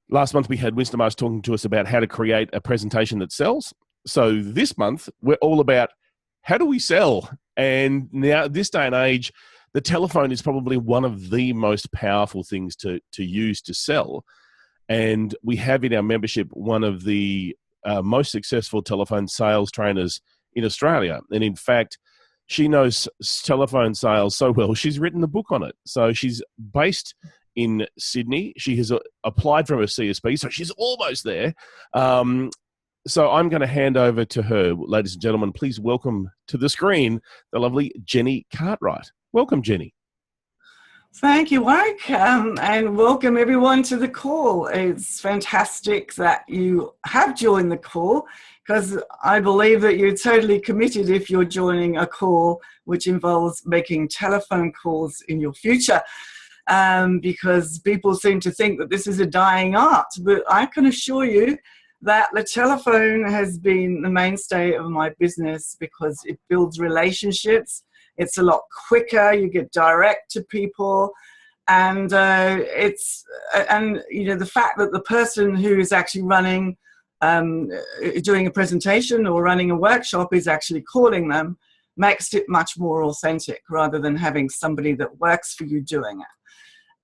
last month we had Winston Marsh talking to us about how to create a presentation that sells. So this month we're all about how do we sell? And now this day and age, the telephone is probably one of the most powerful things to use to sell. And we have in our membership one of the most successful telephone sales trainers in Australia. And in fact, she knows telephone sales so well, she's written the book on it. So she's based in Sydney. She has applied for a CSP, so she's almost there. So I'm going to hand over to her. Ladies and gentlemen, please welcome to the screen the lovely Jenny Cartwright. Welcome, Jenny. Thank you, Warwick, and welcome everyone to the call. It's fantastic that you have joined the call, because I believe that you're totally committed if you're joining a call which involves making telephone calls in your future, because people seem to think that this is a dying art. But I can assure you that the telephone has been the mainstay of my business because it builds relationships. It's a lot quicker. You get direct to people, and the fact that the person who is actually running, doing a presentation or running a workshop is actually calling them makes it much more authentic rather than having somebody that works for you doing it.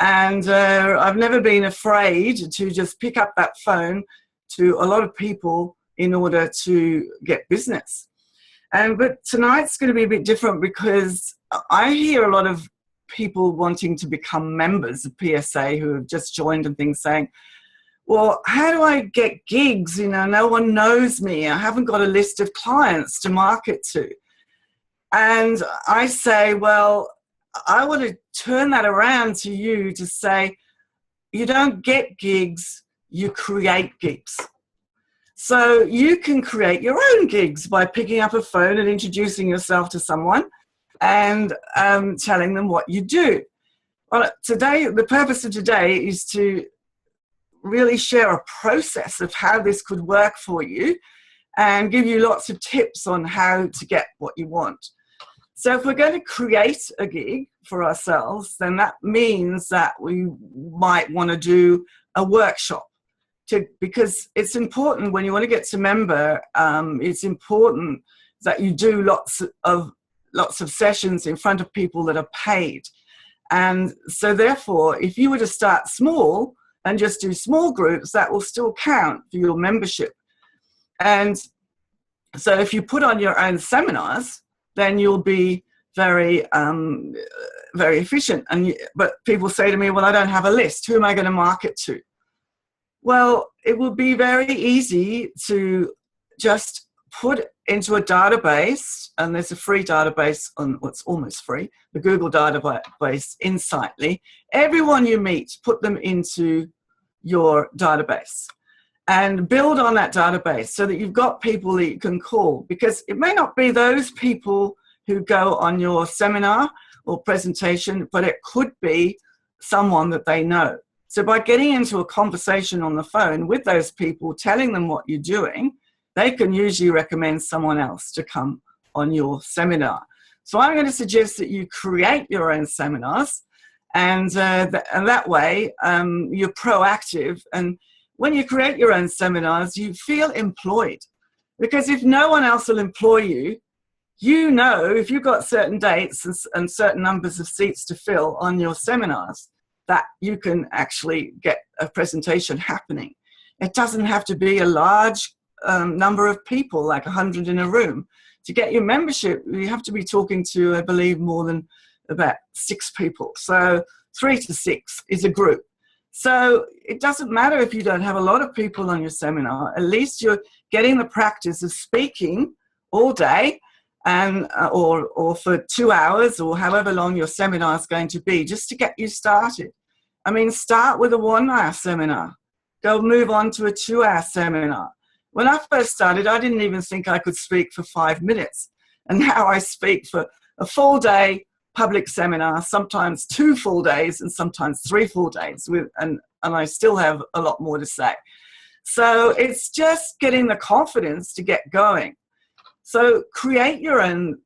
And I've never been afraid to just pick up that phone to a lot of people in order to get business. But tonight's going to be a bit different because I hear a lot of people wanting to become members of PSA who have just joined and things saying, well, how do I get gigs? No one knows me. I haven't got a list of clients to market to. And I say, well, I want to turn that around to you to say, you don't get gigs, you create gigs. So you can create your own gigs by picking up a phone and introducing yourself to someone and telling them what you do. Well, today, the purpose of today is to really share a process of how this could work for you and give you lots of tips on how to get what you want. So if we're going to create a gig for ourselves, then that means that we might want to do a workshop. Because it's important when you want to get to member, it's important that you do lots of sessions in front of people that are paid. And so therefore, if you were to start small and just do small groups, that will still count for your membership. And so if you put on your own seminars, then you'll be very efficient. But people say to me, well, I don't have a list. Who am I going to market to? Well, it will be very easy to just put into a database, and there's a free database on what's almost free, the Google database Insightly. Everyone you meet, put them into your database and build on that database so that you've got people that you can call, because it may not be those people who go on your seminar or presentation, but it could be someone that they know. So by getting into a conversation on the phone with those people, telling them what you're doing, they can usually recommend someone else to come on your seminar. So I'm going to suggest that you create your own seminars, and that way you're proactive. And when you create your own seminars, you feel employed. Because if no one else will employ you, you know if you've got certain dates and certain numbers of seats to fill on your seminars, that you can actually get a presentation happening. It doesn't have to be a large number of people, like 100 in a room. To get your membership, you have to be talking to, I believe, more than about 6 people. So 3 to 6 is a group. So it doesn't matter if you don't have a lot of people on your seminar. At least you're getting the practice of speaking all day, and or for 2 hours or however long your seminar is going to be, just to get you started. I mean, start with a 1-hour seminar. Go move on to a 2-hour seminar. When I first started, I didn't even think I could speak for 5 minutes. And now I speak for a full day public seminar, sometimes 2 full days and sometimes 3 full days, and I still have a lot more to say. So it's just getting the confidence to get going. So create your own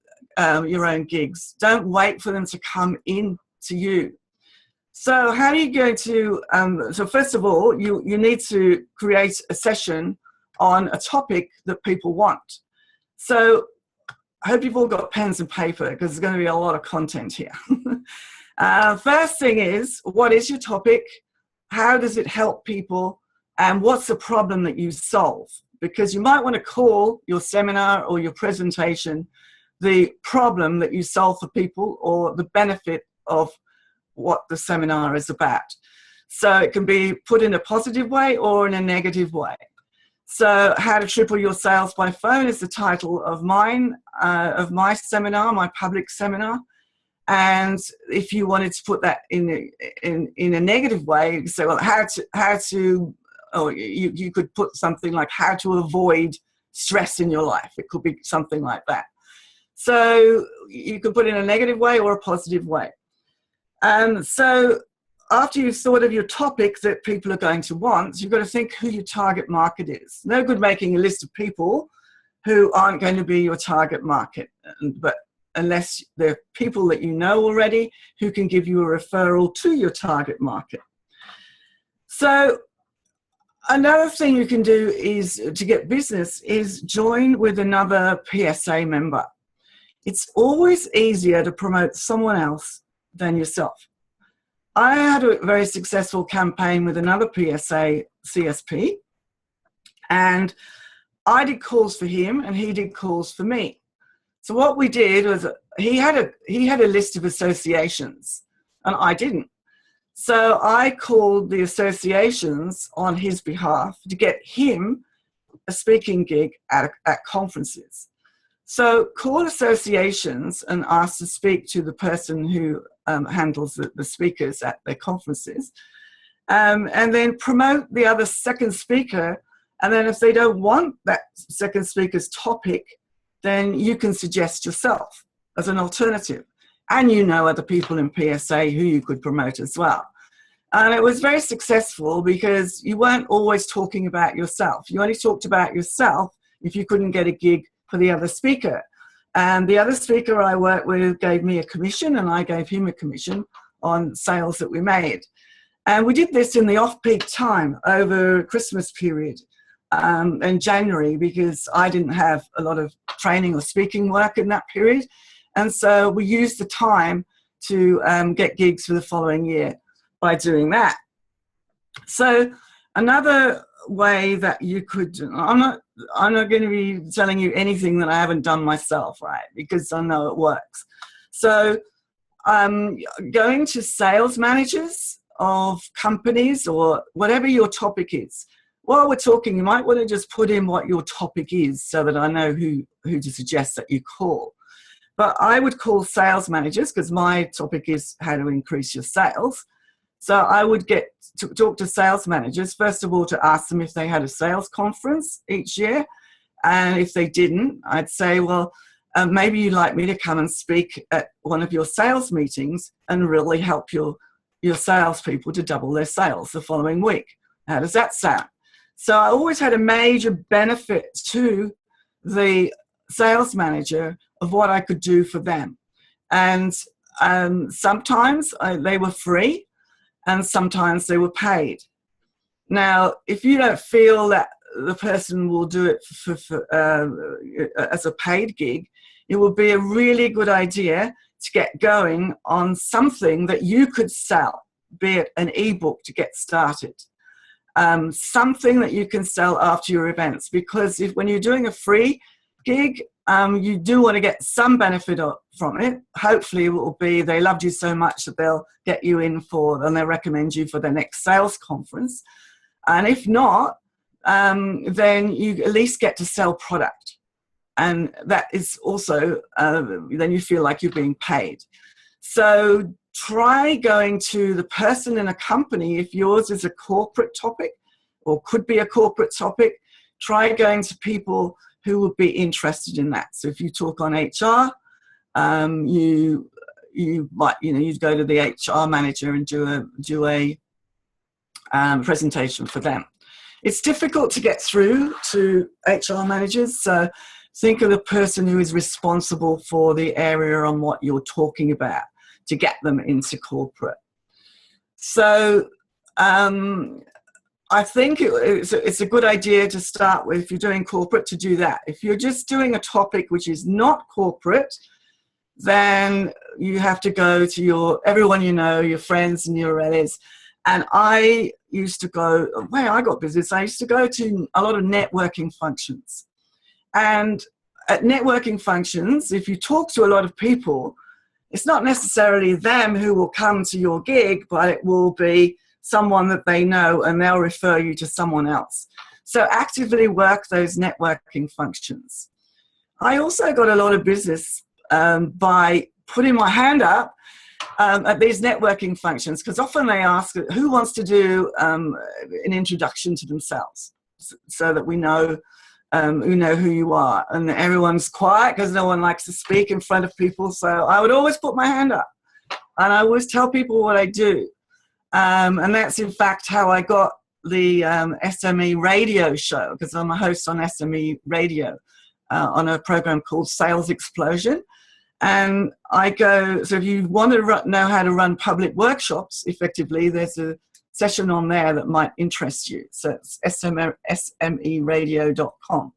gigs. Don't wait for them to come in to you. So how are you going to, so first of all, you need to create a session on a topic that people want. So I hope you've all got pens and paper because there's going to be a lot of content here. First thing is, what is your topic? How does it help people? And what's the problem that you solve? Because you might want to call your seminar or your presentation the problem that you solve for people or the benefit of what the seminar is about. So it can be put in a positive way or in a negative way. So How to Triple Your Sales by Phone is the title of mine, of my seminar, my public seminar. And if you wanted to put that in a negative way, you could say, well, you could put something like how to avoid stress in your life. It could be something like that. So you could put it in a negative way or a positive way. So after you've thought of your topic that people are going to want, you've got to think who your target market is. No good making a list of people who aren't going to be your target market, but unless they're people that you know already who can give you a referral to your target market. So another thing you can do is to get business is join with another PSA member. It's always easier to promote someone else than yourself. I had a very successful campaign with another PSA CSP, and I did calls for him and he did calls for me. So what we did was he had a list of associations and I didn't. So I called the associations on his behalf to get him a speaking gig at conferences. So call associations and ask to speak to the person who handles the speakers at their conferences, and then promote the other second speaker. And then if they don't want that second speaker's topic, then you can suggest yourself as an alternative. And you know other people in PSA who you could promote as well. And it was very successful because you weren't always talking about yourself. You only talked about yourself if you couldn't get a gig for the other speaker. And the other speaker I worked with gave me a commission and I gave him a commission on sales that we made. And we did this in the off-peak time over Christmas period in January, because I didn't have a lot of training or speaking work in that period. And so we used the time to get gigs for the following year by doing that. So another way that you could, I'm not going to be telling you anything that I haven't done myself, right? Because I know it works. So going to sales managers of companies or whatever your topic is. While we're talking, you might want to just put in what your topic is so that I know who to suggest that you call. But I would call sales managers because my topic is how to increase your sales. So I would get to talk to sales managers, first of all, to ask them if they had a sales conference each year. And if they didn't, I'd say, well, maybe you'd like me to come and speak at one of your sales meetings and really help your salespeople to double their sales the following week. How does that sound? So I always had a major benefit to the sales manager of what I could do for them. And sometimes they were free and sometimes they were paid. Now, if you don't feel that the person will do it as a paid gig, it would be a really good idea to get going on something that you could sell, be it an ebook to get started. Something that you can sell after your events, because when you're doing a free gig, you do want to get some benefit from it. Hopefully it will be they loved you so much that they'll get you in and they'll recommend you for the next sales conference. And if not, then you at least get to sell product. And that is also, then you feel like you're being paid. So try going to the person in a company. If yours is a corporate topic or could be a corporate topic, try going to people who would be interested in that. So if you talk on HR, you might, you'd go to the HR manager and do a presentation for them. It's difficult to get through to HR managers, so think of the person who is responsible for the area on what you're talking about to get them into corporate. So I think it's a good idea to start with, if you're doing corporate, to do that. If you're just doing a topic which is not corporate, then you have to go to everyone you know, your friends and your relatives. And I used to go, where I got business, I used to go to a lot of networking functions. And at networking functions, if you talk to a lot of people, it's not necessarily them who will come to your gig, but it will be someone that they know, and they'll refer you to someone else. So actively work those networking functions. I also got a lot of business by putting my hand up at these networking functions, because often they ask who wants to do an introduction to themselves, so that we know who you are. And everyone's quiet because no one likes to speak in front of people. So I would always put my hand up, and I always tell people what I do. And that's in fact how I got the SME radio show, because I'm a host on SME radio on a program called Sales Explosion. And I go, so if you want to know how to run public workshops effectively, there's a session on there that might interest you. So it's smeradio.com.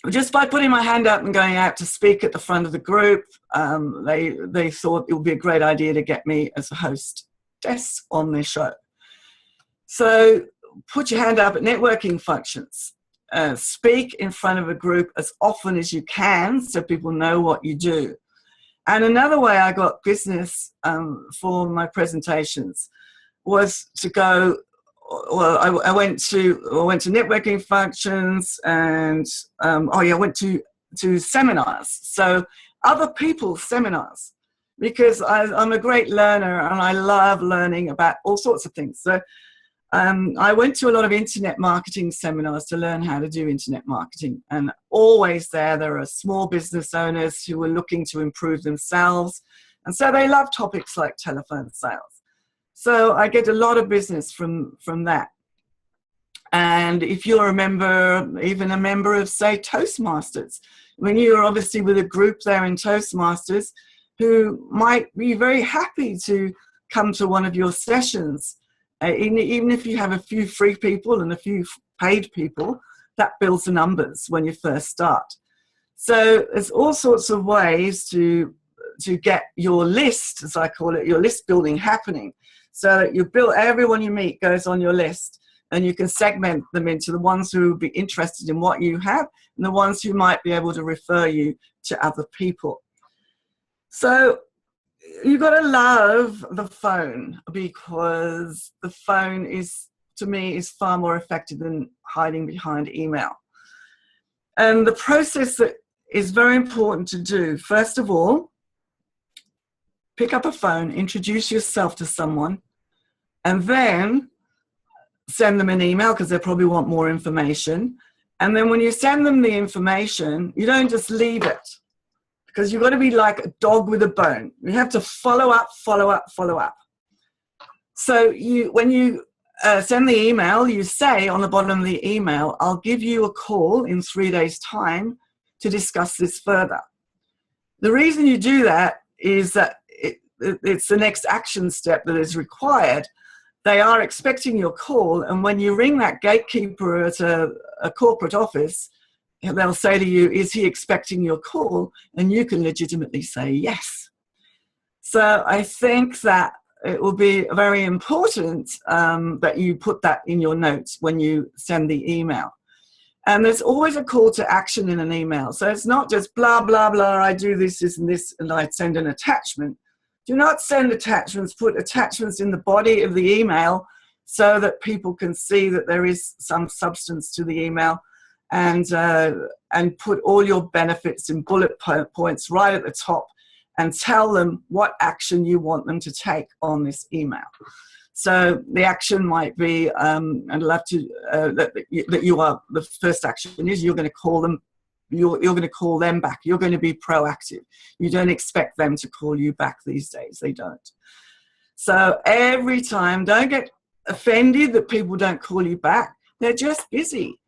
Just by putting my hand up and going out to speak at the front of the group, they thought it would be a great idea to get me as a hostess on their show. So put your hand up at networking functions. Speak in front of a group as often as you can so people know what you do. And another way I got business for my presentations was to go, well, I went to networking functions, and I went to seminars. So other people's seminars, because I'm a great learner and I love learning about all sorts of things. So I went to a lot of internet marketing seminars to learn how to do internet marketing, and always there are small business owners who are looking to improve themselves, and so they love topics like telephone sales. So I get a lot of business from that. And if you're a member, even a member of, say, Toastmasters, when you're obviously with a group there in Toastmasters who might be very happy to come to one of your sessions, even if you have a few free people and a few paid people, that builds the numbers when you first start. So there's all sorts of ways to get your list, as I call it, your list building happening, so that you build, everyone you meet goes on your list, and you can segment them into the ones who would be interested in what you have and the ones who might be able to refer you to other people. So you've got to love the phone, because the phone is, to me, is far more effective than hiding behind email. And the process that is very important to do, first of all, pick up a phone, introduce yourself to someone, and then send them an email, because they probably want more information. And then when you send them the information, you don't just leave it, because you've got to be like a dog with a bone. You have to follow up, follow up, follow up. So when you send the email, you say on the bottom of the email, I'll give you a call in 3 days' time to discuss this further. The reason you do that is that it's the next action step that is required. They are expecting your call, and when you ring that gatekeeper at a corporate office, they'll say to you, is he expecting your call? And you can legitimately say yes. So I think that it will be very important that you put that in your notes when you send the email. And there's always a call to action in an email. So it's not just blah, blah, blah, I do this, this, and this, and I send an attachment. Do not send attachments. Put attachments in the body of the email so that people can see that there is some substance to the email, and put all your benefits in bullet points right at the top, and tell them what action you want them to take on this email. So the action might be, I'd love to, that you are, the first action is you're going to call them. You're going to call them back. You're going to be proactive. You don't expect them to call you back these days. They don't. So every time, don't get offended that people don't call you back. They're just busy.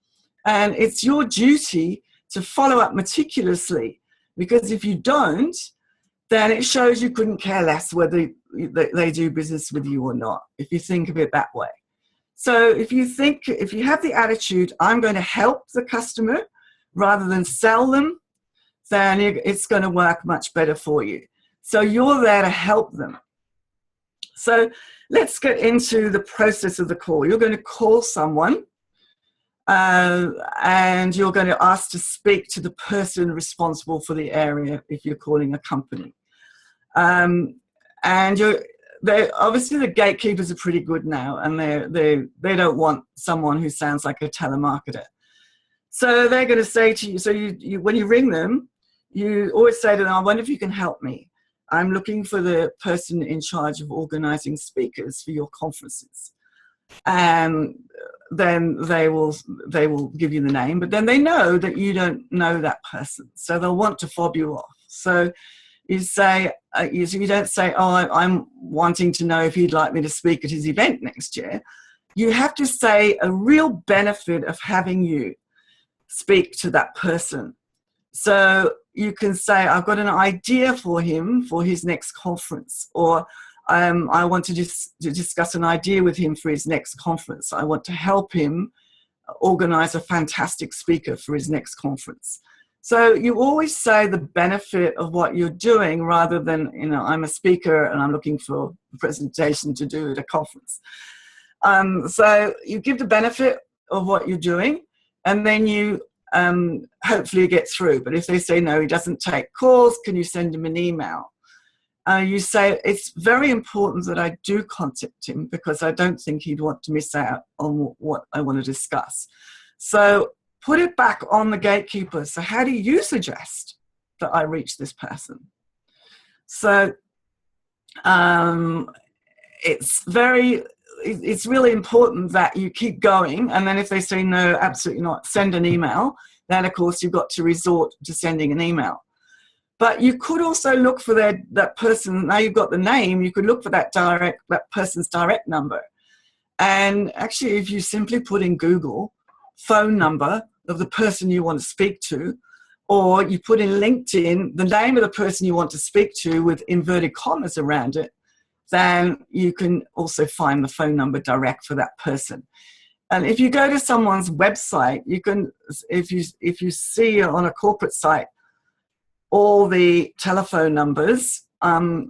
And it's your duty to follow up meticulously, because if you don't, then it shows you couldn't care less whether they do business with you or not, if you think of it that way. So if you have the attitude, I'm going to help the customer rather than sell them, then it's going to work much better for you. So you're there to help them. So let's get into the process of the call. You're going to call someone and you're going to ask to speak to the person responsible for the area if you're calling a company. And obviously the gatekeepers are pretty good now, and they don't want someone who sounds like a telemarketer. So they're going to say to you, so you when you ring them, you always say to them, I wonder if you can help me. I'm looking for the person in charge of organizing speakers for your conferences. And then they will give you the name, but then they know that you don't know that person, so they'll want to fob you off. So you say, you don't say, oh, I'm wanting to know if he'd like me to speak at his event next year. You have to say a real benefit of having you speak to that person. So you can say, I've got an idea for him for his next conference, or I want to discuss an idea with him for his next conference. I want to help him organize a fantastic speaker for his next conference. So you always say the benefit of what you're doing rather than, I'm a speaker and I'm looking for a presentation to do at a conference. So you give the benefit of what you're doing, and then you hopefully get through. But if they say, no, he doesn't take calls, can you send him an email? You say, it's very important that I do contact him because I don't think he'd want to miss out on what I want to discuss. So put it back on the gatekeeper. So how do you suggest that I reach this person? So it's really important that you keep going. And then if they say, no, absolutely not, send an email, then of course you've got to resort to sending an email. But you could also look for that person. Now you've got the name, you could look for that person's direct number. And actually, if you simply put in Google phone number of the person you want to speak to, or you put in LinkedIn the name of the person you want to speak to with inverted commas around it, then you can also find the phone number direct for that person. And if you go to someone's website, you can, if you see on a corporate site all the telephone numbers of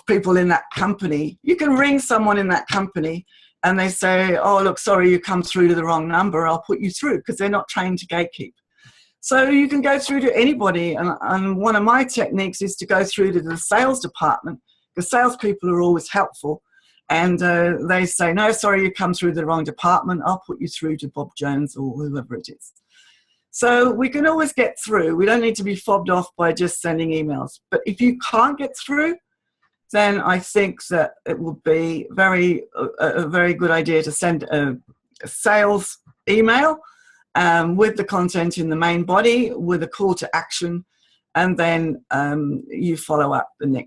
people in that company, you can ring someone in that company and they say, oh, look, sorry, you come through to the wrong number, I'll put you through, because they're not trained to gatekeep. So you can go through to anybody. And one of my techniques is to go through to the sales department, because salespeople are always helpful. And they say, no, sorry, you come through the wrong department, I'll put you through to Bob Jones or whoever it is. So we can always get through. We don't need to be fobbed off by just sending emails. But if you can't get through, then I think that it would be a very good idea to send a sales email with the content in the main body, with a call to action, and then you follow up the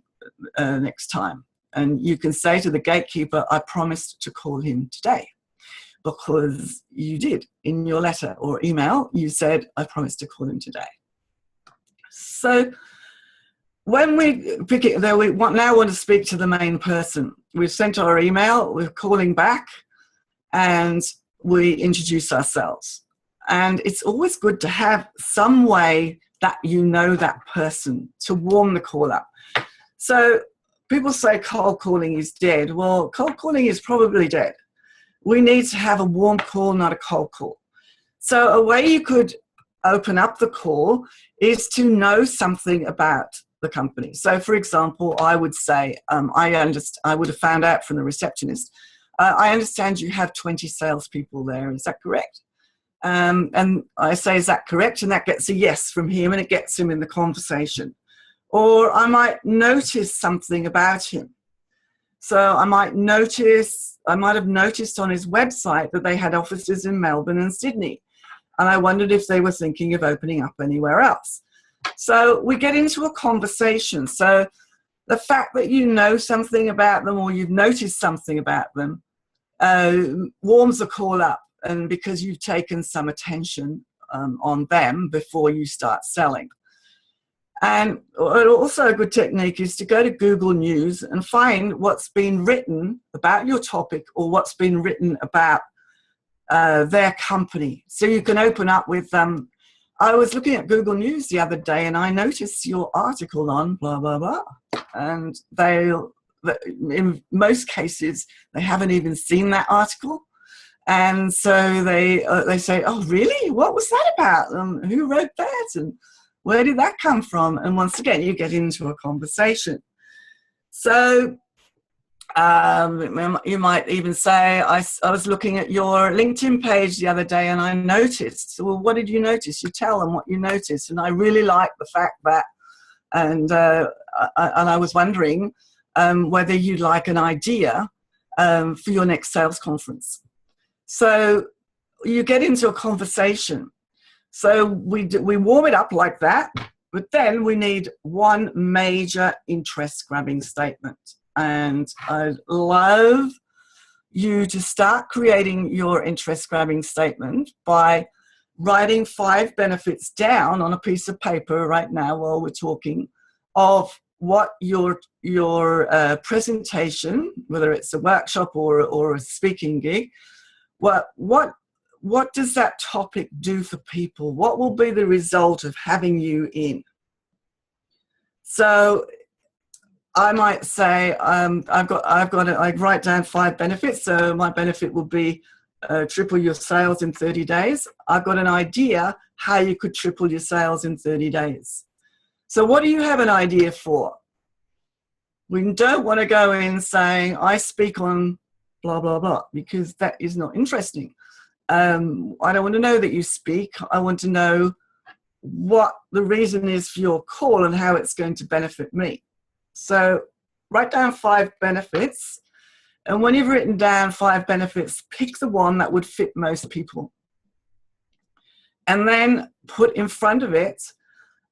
next time. And you can say to the gatekeeper, I promised to call him today, because you did in your letter or email, you said, I promised to call him today. So when we pick it, now we want to speak to the main person. We've sent our email, we're calling back, and we introduce ourselves. And it's always good to have some way that you know that person to warm the call up. So people say cold calling is dead. Well, cold calling is probably dead. We need to have a warm call, not a cold call. So a way you could open up the call is to know something about the company. So, for example, I would say, I would have found out from the receptionist, I understand you have 20 salespeople there. Is that correct? And I say, is that correct? And that gets a yes from him, and it gets him in the conversation. Or I might notice something about him. So I might have noticed on his website that they had offices in Melbourne and Sydney. And I wondered if they were thinking of opening up anywhere else. So we get into a conversation. So the fact that you know something about them or you've noticed something about them warms the call up, and because you've taken some attention on them before you start selling. And also a good technique is to go to Google News and find what's been written about your topic or what's been written about their company. So you can open up with, I was looking at Google News the other day and I noticed your article on blah, blah, blah. And in most cases, they haven't even seen that article. And so they say, oh, really? What was that about? Who wrote that? And where did that come from? And once again, you get into a conversation. So you might even say, I was looking at your LinkedIn page the other day and I noticed. So, well, what did you notice? You tell them what you noticed. And I really like the fact that, and I was wondering whether you'd like an idea for your next sales conference. So you get into a conversation. So we warm it up like that, but then we need one major interest-grabbing statement. And I'd love you to start creating your interest-grabbing statement by writing 5 benefits down on a piece of paper right now while we're talking of what your presentation, whether it's a workshop or a speaking gig, what does that topic do for people? What will be the result of having you in? So I might say I write down 5 benefits. So my benefit will be triple your sales in 30 days. I've got an idea how you could triple your sales in 30 days. So what do you have an idea for? We don't want to go in saying, I speak on blah, blah, blah, because that is not interesting. I don't want to know that you speak. I want to know what the reason is for your call and how it's going to benefit me. So write down 5 benefits. And when you've written down 5 benefits, pick the one that would fit most people. And then put in front of it,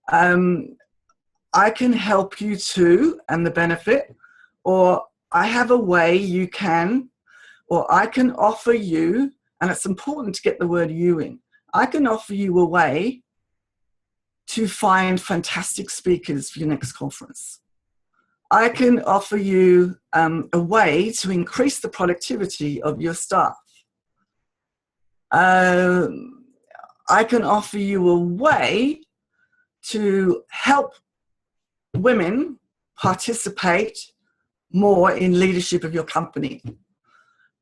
I can help you too, and the benefit, or I have a way you can, or I can offer you, and it's important to get the word you in, I can offer you a way to find fantastic speakers for your next conference. I can offer you a way to increase the productivity of your staff. I can offer you a way to help women participate more in leadership of your company.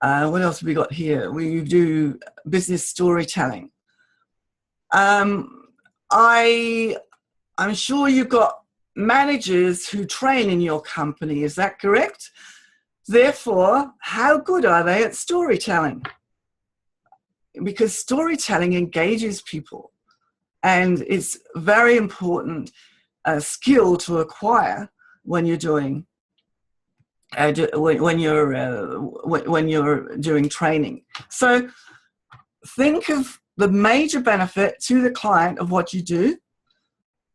What else have we got here? We do business storytelling. I'm sure you've got managers who train in your company. Is that correct? Therefore, how good are they at storytelling? Because storytelling engages people, and it's very important skill to acquire when you're doing when you're doing training. So think of the major benefit to the client of what you do,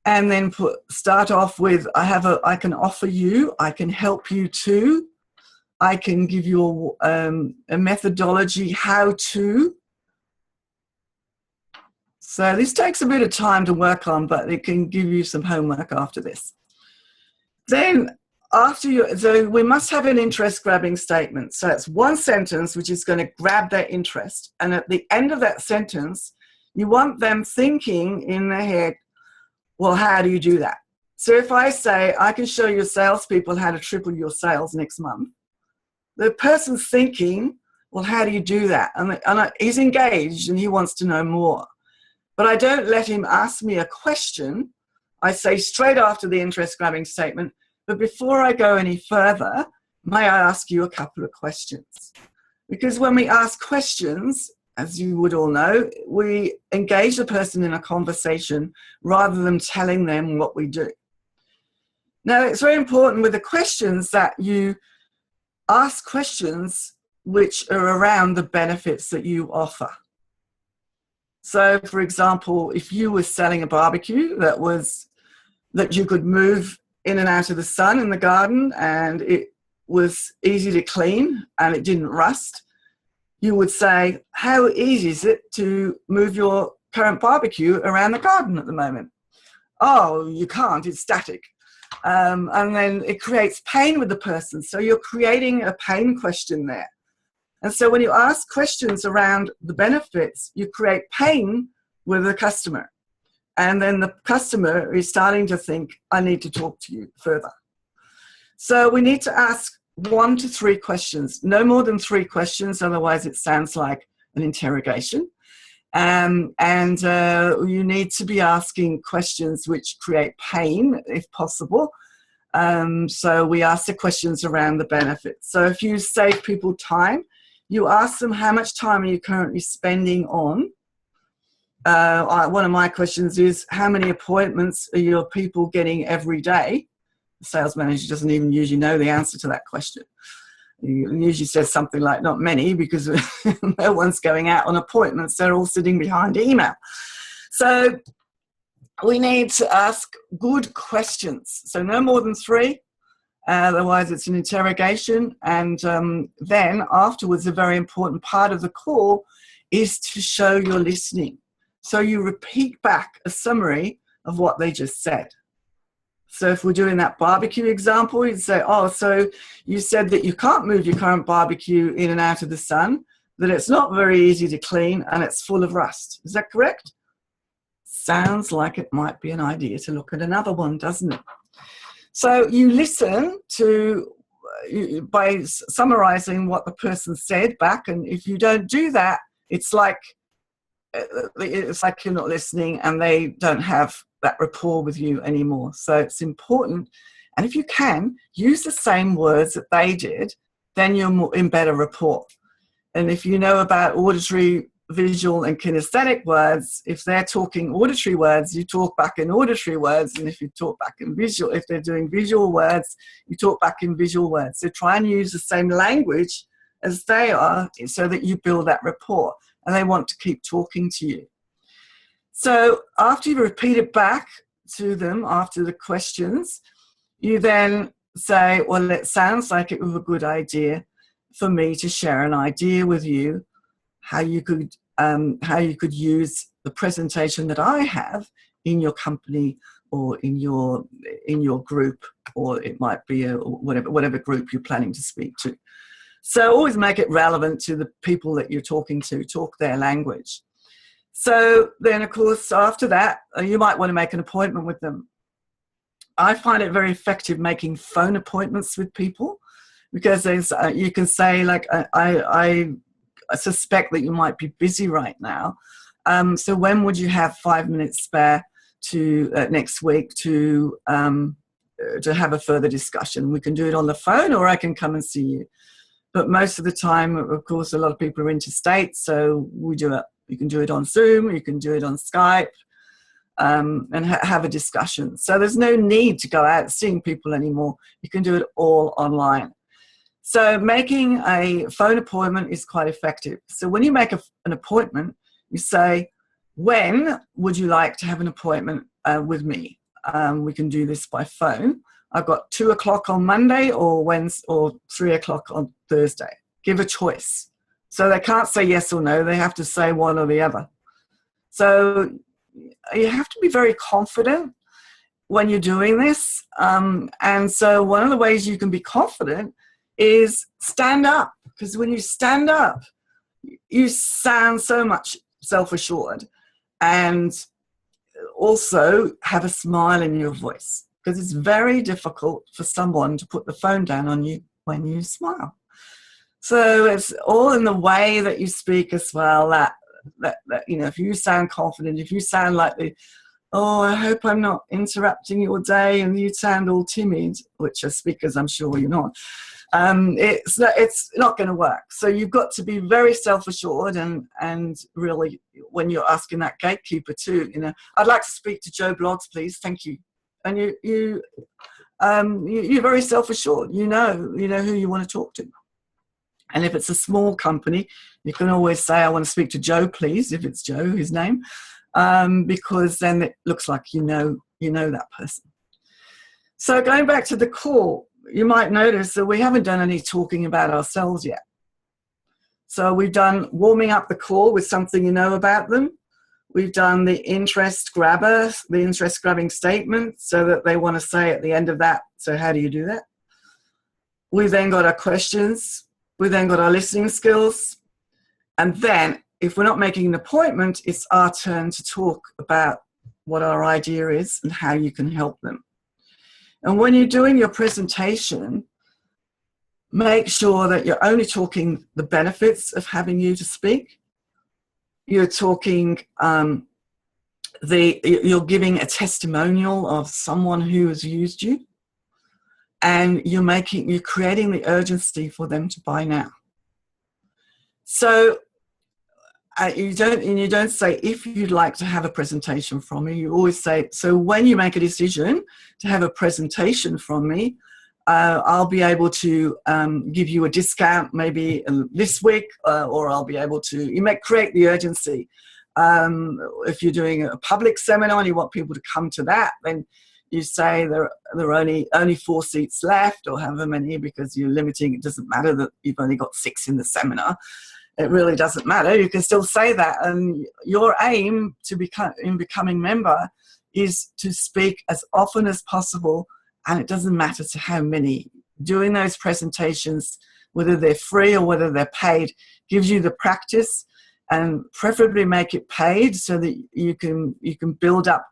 and then start off with I can offer you, I can help you too, I can give you a methodology how to. So this takes a bit of time to work on, but it can give you some homework after this. Then so we must have an interest-grabbing statement. So it's one sentence which is going to grab their interest. And at the end of that sentence, you want them thinking in their head, well, how do you do that? So if I say, I can show your salespeople how to triple your sales next month, the person's thinking, well, how do you do that? And he's engaged and he wants to know more. But I don't let him ask me a question. I say straight after the interest-grabbing statement, but before I go any further, may I ask you a couple of questions? Because when we ask questions, as you would all know, we engage the person in a conversation rather than telling them what we do. Now, it's very important with the questions that you ask questions which are around the benefits that you offer. So, for example, if you were selling a barbecue that you could move in and out of the sun in the garden and it was easy to clean and it didn't rust, you would say, how easy is it to move your current barbecue around the garden at the moment? oh, you can't, it's static. And then it creates pain with the person. So you're creating a pain question there. And so when you ask questions around the benefits, you create pain with the customer. And then the customer is starting to think, I need to talk to you further. So we need to ask 1 to 3 questions, no more than 3 questions, otherwise it sounds like an interrogation. And you need to be asking questions which create pain, if possible. So we ask the questions around the benefits. So if you save people time, you ask them, how much time are you currently spending on? One of my questions is, how many appointments are your people getting every day? The sales manager doesn't even usually know the answer to that question. He usually says something like, not many, because no one's going out on appointments. They're all sitting behind email. So we need to ask good questions. So no more than 3. Otherwise, it's an interrogation. And then afterwards, a very important part of the call is to show you're listening. So you repeat back a summary of what they just said. So if we're doing that barbecue example, you'd say, oh, so you said that you can't move your current barbecue in and out of the sun, that it's not very easy to clean, and it's full of rust. Is that correct? Sounds like it might be an idea to look at another one, doesn't it? So you listen to, by summarizing what the person said back, and if you don't do that, it's like you're not listening and they don't have that rapport with you anymore. So it's important, and if you can use the same words that they did, then you're in better rapport. And if you know about auditory, visual and kinesthetic words, if they're talking auditory words, you talk back in auditory words, and if you talk back in visual, if they're doing visual words, you talk back in visual words. So try and use the same language as they are so that you build that rapport and they want to keep talking to you. So after you repeat it back to them after the questions, you then say, well, it sounds like it was a good idea for me to share an idea with you, how you could use the presentation that I have in your company or in your group, or it might be whatever group you're planning to speak to. So always make it relevant to the people that you're talking to, talk their language. So then, of course, after that, you might want to make an appointment with them. I find it very effective making phone appointments with people, because you can say, like, I suspect that you might be busy right now. So when would you have 5 minutes spare to next week to have a further discussion? We can do it on the phone, or I can come and see you. But most of the time, of course, a lot of people are interstate, so we do it. You can do it on Zoom, you can do it on Skype, and have a discussion. So there's no need to go out seeing people anymore. You can do it all online. So making a phone appointment is quite effective. So when you make an appointment, you say, when would you like to have an appointment with me? We can do this by phone. I've got 2 o'clock on Monday or Wednesday, or 3 o'clock on Thursday. Give a choice. So they can't say yes or no. They have to say one or the other. So you have to be very confident when you're doing this. And so one of the ways you can be confident is stand up. Because when you stand up, you sound so much self-assured, and also have a smile in your voice. Because it's very difficult for someone to put the phone down on you when you smile. So it's all in the way that you speak as well, that if you sound confident, if you sound like I hope I'm not interrupting your day, and you sound all timid, which as speakers I'm sure you're not, it's not going to work. So you've got to be very self-assured, and really, when you're asking that gatekeeper too, I'd like to speak to Joe Bloggs, please, thank you. And you're very self-assured. You know who you want to talk to. And if it's a small company, you can always say, I want to speak to Joe, please, if it's Joe, his name, because then it looks like you know that person. So going back to the call, you might notice that we haven't done any talking about ourselves yet. So we've done warming up the call with something you know about them. We've done the interest grabber, the interest grabbing statement, so that they want to say at the end of that, so how do you do that? We've then got our questions. We've then got our listening skills. And then, if we're not making an appointment, it's our turn to talk about what our idea is and how you can help them. And when you're doing your presentation, make sure that you're only talking the benefits of having you to speak. You're talking, you're giving a testimonial of someone who has used you, and you're creating the urgency for them to buy now. So you don't say, if you'd like to have a presentation from me. You always say, so when you make a decision to have a presentation from me, I'll be able to give you a discount maybe this week, or I'll be able to, create the urgency. If you're doing a public seminar and you want people to come to that, then you say there are only 4 seats left, or however many, because you're limiting. It doesn't matter that you've only got 6 in the seminar. It really doesn't matter. You can still say that. And your aim in becoming member is to speak as often as possible, and it doesn't matter to how many. Doing those presentations, whether they're free or whether they're paid, gives you the practice, and preferably make it paid so that you can build up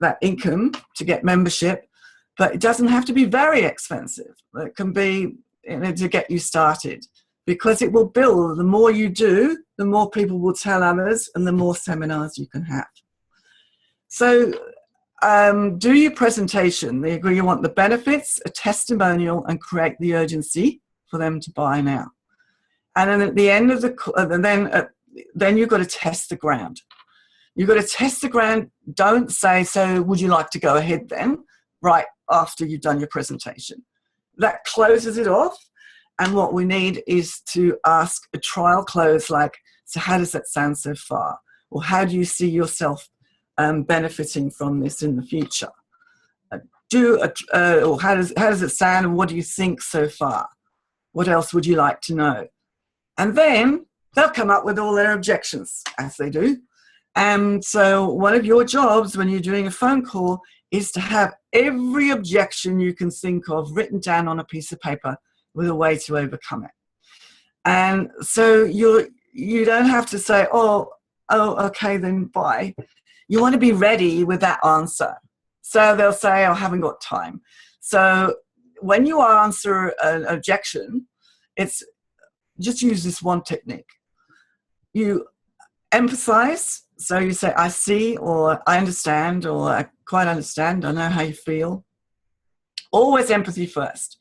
that income to get membership. But it doesn't have to be very expensive. It can be to get you started, because it will build. The more you do, the more people will tell others, and the more seminars you can have. So do your presentation. You want the benefits, a testimonial, and create the urgency for them to buy now. And then at the end of then you've got to test the ground. You've got to test the ground. Don't say, so would you like to go ahead then, right after you've done your presentation. That closes it off. And what we need is to ask a trial close, like, so how does that sound so far? Or how do you see yourself benefiting from this in the future? Or how does it sound, and what do you think so far? What else would you like to know? And then they'll come up with all their objections, as they do. And so one of your jobs when you're doing a phone call is to have every objection you can think of written down on a piece of paper with a way to overcome it. And so you don't have to say, oh, okay, then bye. You want to be ready with that answer. So they'll say, I haven't got time. So when you answer an objection, it's just use this one technique. You emphasize. So you say, I see, or I understand, or I quite understand. I know how you feel. Always empathy first.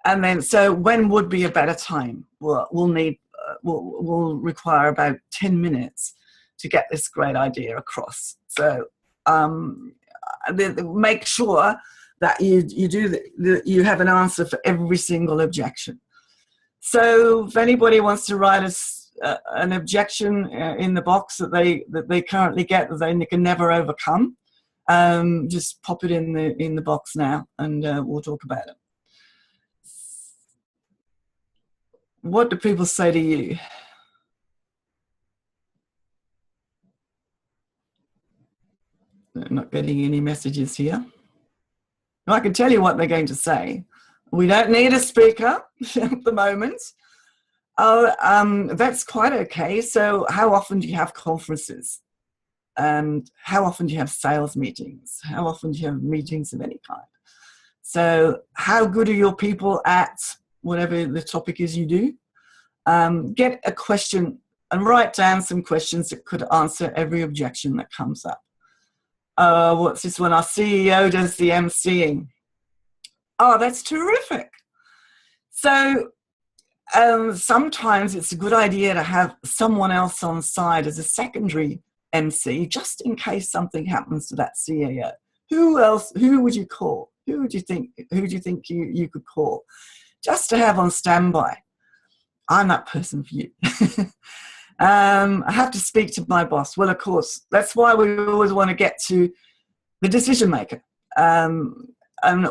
And then, so when would be a better time? We'll require about 10 minutes to get this great idea across. So make sure that you have an answer for every single objection. So if anybody wants to write an objection in the box that they currently get that they can never overcome, just pop it in the box now, and we'll talk about it. What do people say to you? I'm not getting any messages here. I can tell you what they're going to say. We don't need a speaker at the moment. That's quite okay. So how often do you have conferences? And how often do you have sales meetings? How often do you have meetings of any kind? So how good are your people at whatever the topic is you do? Get a question and write down some questions that could answer every objection that comes up. What's this one? Our CEO does the emceeing. Oh, that's terrific. So sometimes it's a good idea to have someone else on side as a secondary MC, just in case something happens to that CEO. Who would you call? Who do you think you could call? Just to have on standby. I'm that person for you. I have to speak to my boss. Well, of course, that's why we always want to get to the decision maker.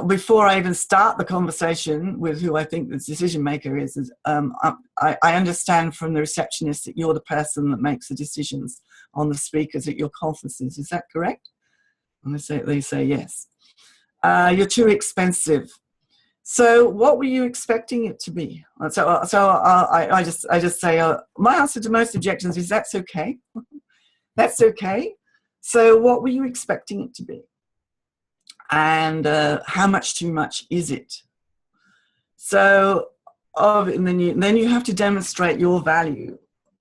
before I even start the conversation with who I think the decision maker is I understand from the receptionist that you're the person that makes the decisions on the speakers at your conferences. Is that correct? And they say yes. You're too expensive. So what were you expecting it to be? So I just say, my answer to most objections is that's okay. That's okay. So what were you expecting it to be? And how much too much is it? So, and then you have to demonstrate your value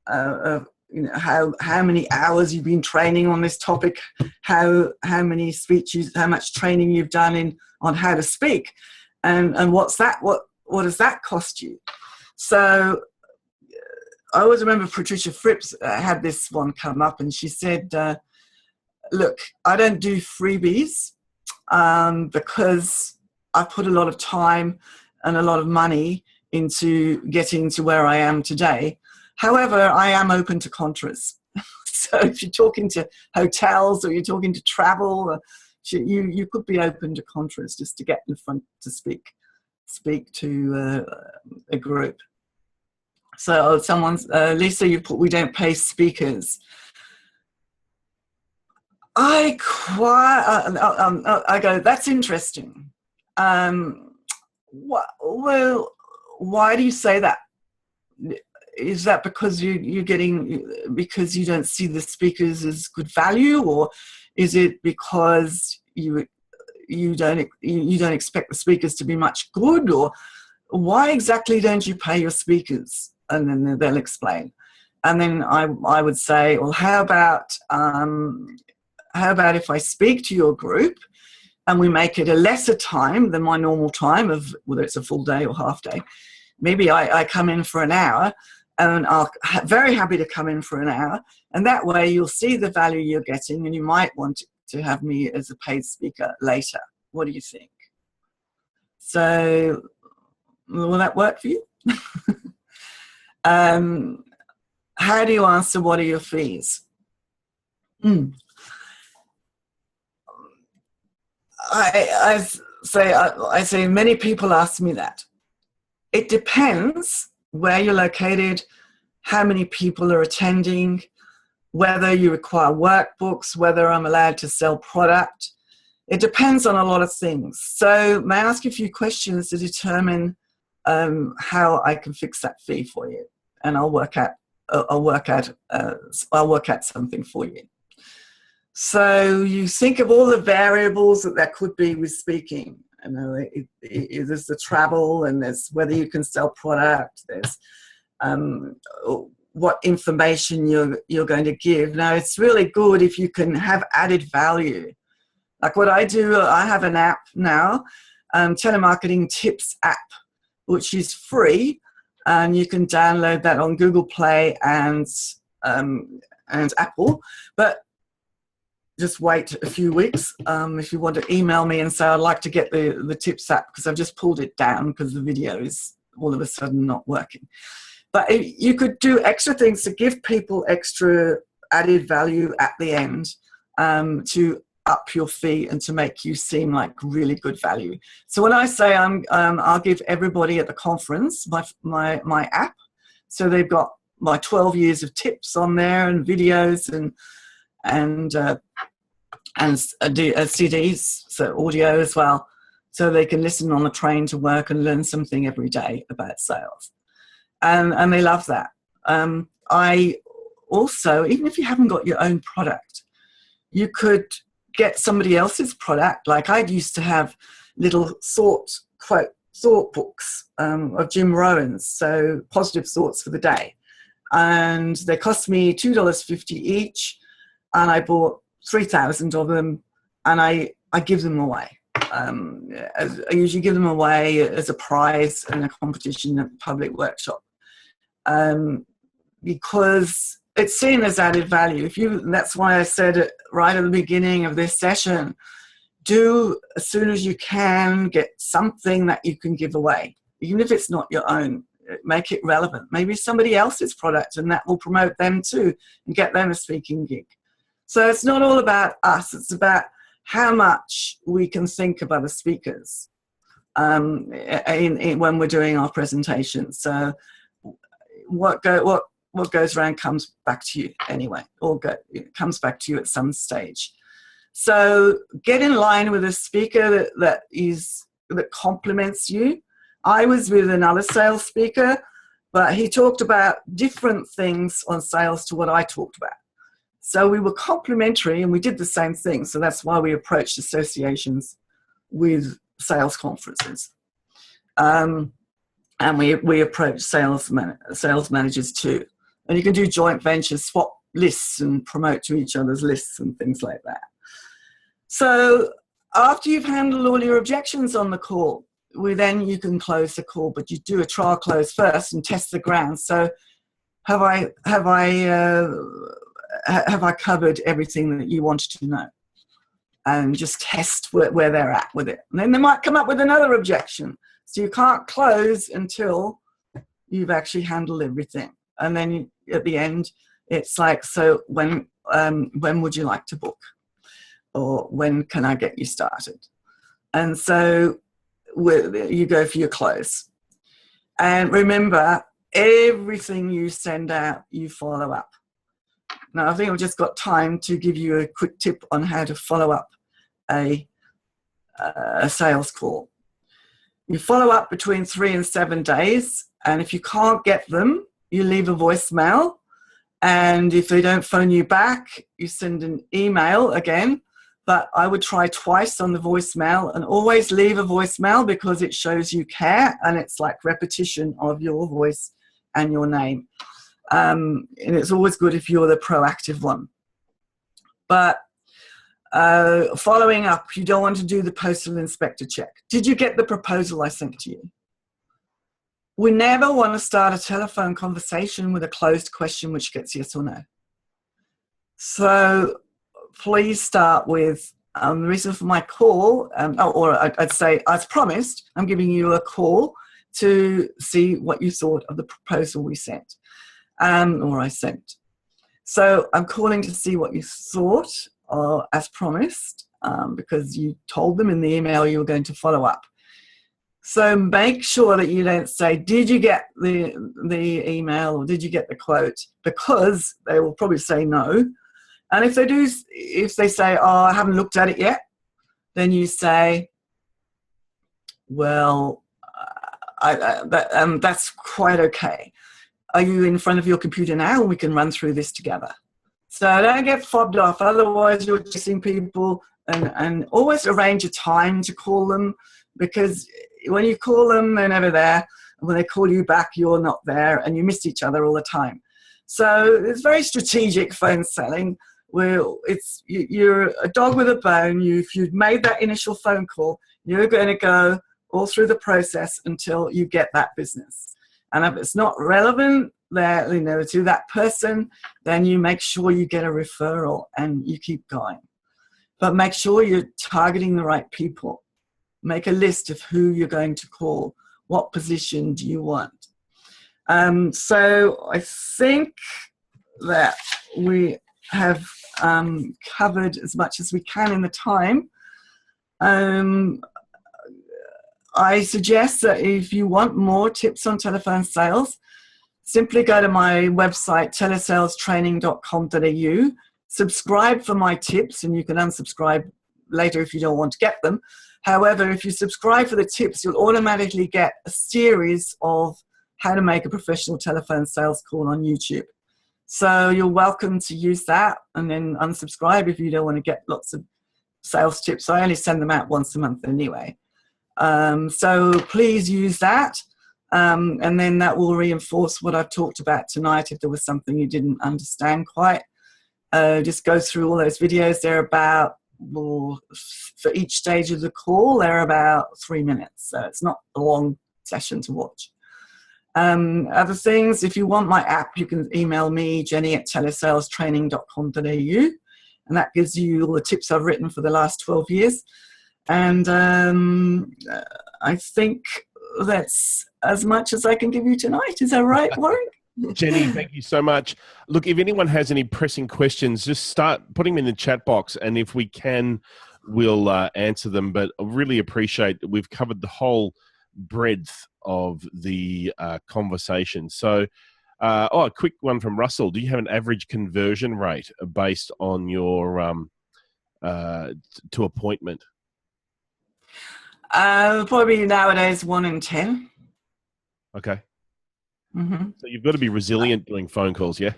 of how many hours you've been training on this topic, how many speeches, how much training you've done on how to speak, and what's that? What does that cost you? So I always remember Patricia Phipps had this one come up, and she said, "Look, I don't do freebies because I put a lot of time and a lot of money into getting to where I am today. However, I am open to contras." So if you're talking to hotels or you're talking to travel, you could be open to contras just to get in front to speak to a group. So Lisa, you put, we don't pay speakers. I go, that's interesting. Well, why do you say that? Is that because because you don't see the speakers as good value, or is it because you don't expect the speakers to be much good, or why exactly don't you pay your speakers? And then they'll explain. And then I would say, well, how about if I speak to your group and we make it a lesser time than my normal time of whether it's a full day or half day? Maybe I come in for an hour, and I'll very happy to come in for an hour, and that way you'll see the value you're getting, and you might want to have me as a paid speaker later. What do you think? So will that work for you? How do you answer what are your fees? I say many people ask me that. It depends where you're located, how many people are attending, whether you require workbooks, whether I'm allowed to sell product. It depends on a lot of things. So may I ask you a few questions to determine how I can fix that fee for you, and I'll work out something for you. So you think of all the variables that there could be with speaking. You know, there's the travel, and there's whether you can sell product. There's what information you're going to give. Now, it's really good if you can have added value. Like what I do, I have an app now, telemarketing tips app, which is free, and you can download that on Google Play and Apple. But just wait a few weeks if you want to email me and say I'd like to get the tips app, because I've just pulled it down because the video is all of a sudden not working. But you could do extra things to give people extra added value at the end to up your fee and to make you seem like really good value. So when I say I'll give everybody at the conference my app, so they've got my 12 years of tips on there and videos and CDs, so audio as well, so they can listen on the train to work and learn something every day about sales. And they love that. I also, even if you haven't got your own product, you could get somebody else's product. Like I used to have little thought books of Jim Rohan's, so positive thoughts for the day. And they cost me $2.50 each, and I bought 3,000 of them, and I give them away. I usually give them away as a prize in a competition at a public workshop, because it's seen as added value. That's why I said it right at the beginning of this session, do as soon as you can get something that you can give away, even if it's not your own. Make it relevant. Maybe somebody else's product, and that will promote them too and get them a speaking gig. So it's not all about us. It's about how much we can think of other speakers when we're doing our presentations. So what goes around comes back to you anyway, or it comes back to you at some stage. So get in line with a speaker that complements you. I was with another sales speaker, but he talked about different things on sales to what I talked about. So we were complementary and we did the same thing. So that's why we approached associations with sales conferences. And we approach sales managers too. And you can do joint ventures, swap lists and promote to each other's lists and things like that. So after you've handled all your objections on the call, then you can close the call, but you do a trial close first and test the ground. So have I covered everything that you wanted to know? And just test where they're at with it. And then they might come up with another objection. So you can't close until you've actually handled everything. And then at the end, it's like, so when would you like to book? Or when can I get you started? And so you go for your close. And remember, everything you send out, you follow up. Now, I think I've just got time to give you a quick tip on how to follow up a sales call. You follow up between 3 and 7 days, and if you can't get them, you leave a voicemail. And if they don't phone you back, you send an email again. But I would try twice on the voicemail, and always leave a voicemail because it shows you care, and it's like repetition of your voice and your name. And it's always good if you're the proactive one. But following up, you don't want to do the postal inspector check. Did you get the proposal I sent to you? We never want to start a telephone conversation with a closed question which gets yes or no. So please start with the reason for my call, or I'd say, as promised, I'm giving you a call to see what you thought of the proposal we sent, or I sent. So I'm calling to see what you thought, as promised, because you told them in the email you were going to follow up. So make sure that you don't say, did you get the email or did you get the quote? Because they will probably say no. And if they say, oh, I haven't looked at it yet, then you say, well, that's quite okay. Are you in front of your computer now? And we can run through this together. So don't get fobbed off. Otherwise, you're chasing people, and always arrange a time to call them, because when you call them, they're never there. And when they call you back, you're not there, and you miss each other all the time. So it's very strategic phone selling, where you're a dog with a bone. If you've made that initial phone call, you're going to go all through the process until you get that business. And if it's not relevant to that person, then you make sure you get a referral and you keep going. But make sure you're targeting the right people. Make a list of who you're going to call. What position do you want? So I think that we have covered as much as we can in the time. I suggest that if you want more tips on telephone sales, simply go to my website, telesalestraining.com.au, subscribe for my tips, and you can unsubscribe later if you don't want to get them. However, if you subscribe for the tips, you'll automatically get a series of how to make a professional telephone sales call on YouTube. So you're welcome to use that, and then unsubscribe if you don't want to get lots of sales tips. I only send them out once a month anyway. So please use that, and then that will reinforce what I've talked about tonight. If there was something you didn't understand quite, just go through all those videos. They're about, for each stage of the call, they're about 3 minutes, so it's not a long session to watch. Other things, if you want my app, you can email me, jenny@telesalestraining.com.au, and that gives you all the tips I've written for the last 12 years. And I think that's as much as I can give you tonight. Is that right, Warwick? Jenny, thank you so much. Look, if anyone has any pressing questions, just start putting them in the chat box, and if we can, we'll answer them. But I really appreciate that we've covered the whole breadth of the conversation. So, a quick one from Russell. Do you have an average conversion rate based on your to appointment? Probably nowadays 1 in 10. Okay. Mm-hmm. So you've got to be resilient doing phone calls, yeah?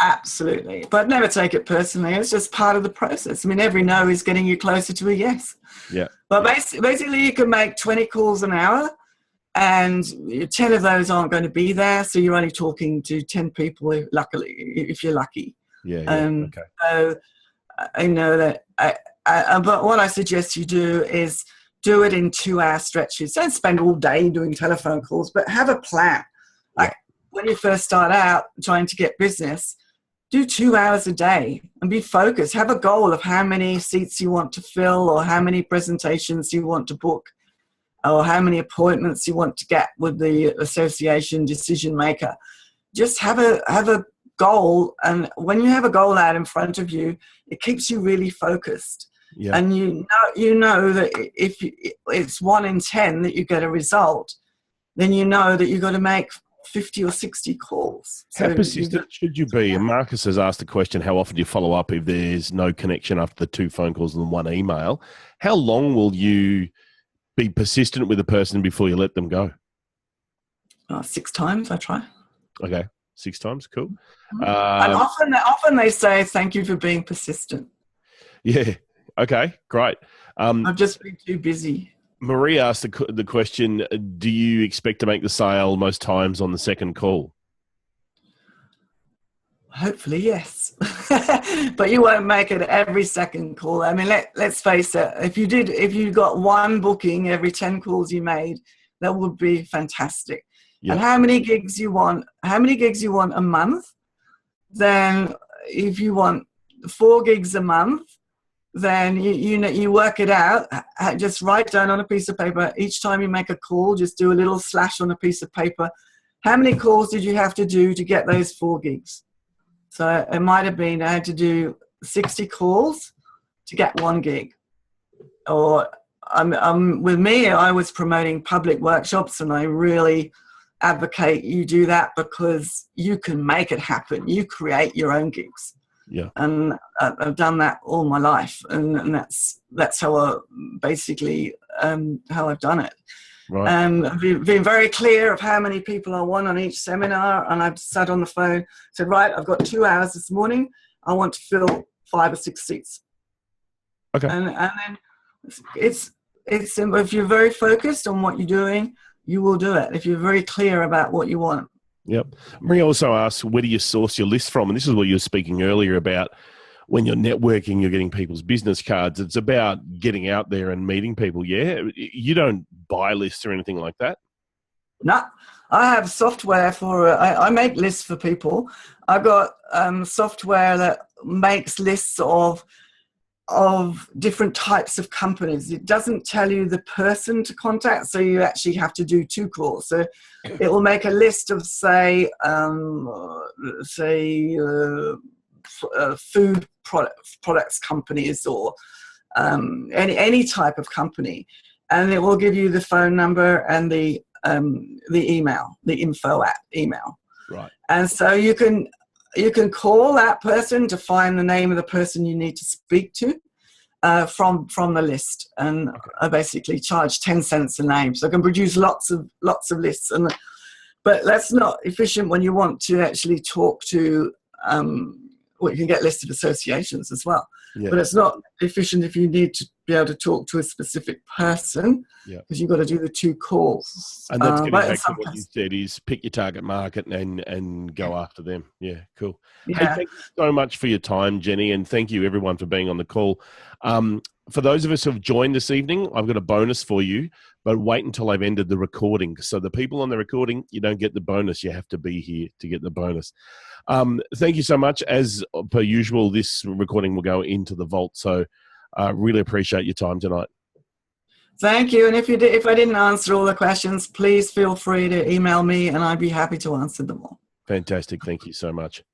Absolutely. But never take it personally. It's just part of the process. I mean, every no is getting you closer to a yes. Yeah. But basically, you can make 20 calls an hour, and 10 of those aren't going to be there. So you're only talking to 10 people, luckily, if you're lucky. Yeah. Okay. So I know that. But what I suggest you do is do it in 2-hour stretches. Don't spend all day doing telephone calls, but have a plan. Like when you first start out trying to get business, do 2 hours a day and be focused. Have a goal of how many seats you want to fill, or how many presentations you want to book, or how many appointments you want to get with the association decision maker. Just have a goal, and when you have a goal out in front of you, it keeps you really focused. Yeah. And you know that if it's 1 in 10 that you get a result, then you know that you've got to make 50 or 60 calls. How persistent should you be? And Marcus has asked the question, how often do you follow up if there's no connection after the 2 phone calls and 1 email? How long will you be persistent with a person before you let them go? 6 times I try. Okay, 6 times, cool. And often they say, thank you for being persistent. Yeah, okay, great. I've just been too busy. Marie asked the question, do you expect to make the sale most times on the second call? Hopefully, yes. But you won't make it every second call. I mean, let's face it. If you got 1 booking every 10 calls you made, that would be fantastic. Yep. And how many gigs you want a month? Then if you want 4 gigs a month, then you work it out. Just write down on a piece of paper. Each time you make a call, just do a little slash on a piece of paper. How many calls did you have to do to get those 4 gigs? So it might have been I had to do 60 calls to get 1 gig. Or with me, I was promoting public workshops, and I really advocate you do that because you can make it happen. You create your own gigs. Yeah, and I've done that all my life, and that's how I basically how I've done it. Right. I've been very clear of how many people I want on each seminar, and I've sat on the phone, said, right, I've got 2 hours this morning. I want to fill 5 or 6 seats. Okay. And then it's if you're very focused on what you're doing, you will do it. If you're very clear about what you want. Yep. Marie also asks, where do you source your list from? And this is what you were speaking earlier about when you're networking, you're getting people's business cards. It's about getting out there and meeting people. Yeah. You don't buy lists or anything like that? No. I have software I make lists for people. I've got software that makes lists of different types of companies. It doesn't tell you the person to contact, so you actually have to do 2 calls. So it will make a list of, say food products companies, or any type of company, and it will give you the phone number and the email, the info at email. Right. And so you can call that person to find the name of the person you need to speak to from the list, and I basically charge 10 cents a name, so I can produce lots of lists. But that's not efficient when you want to actually talk to. You can get listed associations as well, but it's not efficient if you need to be able to talk to a specific person, because you've got to do the 2 calls. And that's getting back to what you said, is pick your target market and go after them. Yeah, cool. Yeah. Hey, thank you so much for your time, Jenny, and thank you everyone for being on the call. For those of us who have joined this evening, I've got a bonus for you, but wait until I've ended the recording. So the people on the recording, you don't get the bonus. You have to be here to get the bonus. Thank you so much. As per usual, this recording will go into the vault. So really appreciate your time tonight. Thank you. And if I didn't answer all the questions, please feel free to email me, and I'd be happy to answer them all. Fantastic. Thank you so much.